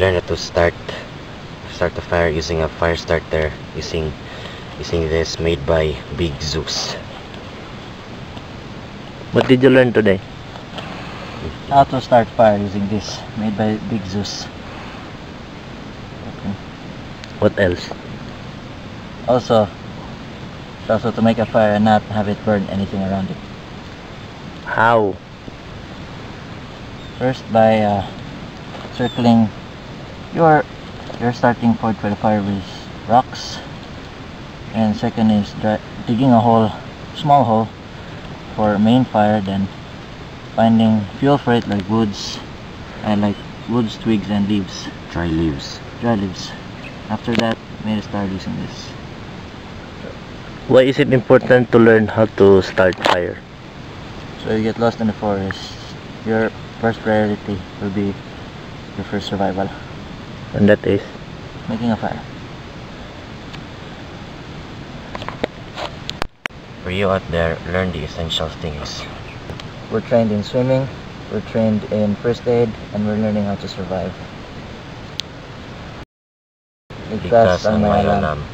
learned how to start the fire using a fire starter, using this made by Big Zeus. What did you learn today? How to start fire using this made by Big Zeus. Okay. What else? Also to make a fire and not have it burn anything around it. How? First, by circling your starting point for the fire with rocks, and second is digging a small hole for main fire, then finding fuel for it like woods, twigs and leaves. Dry leaves. After that, made a start using this. Why is it important to learn how to start fire? So you get lost in the forest, your first priority will be your first survival. And that is? Making a fire. For you out there, learn the essential things. We're trained in swimming, we're trained in first aid, and we're learning how to survive. Ligtas ang may alam.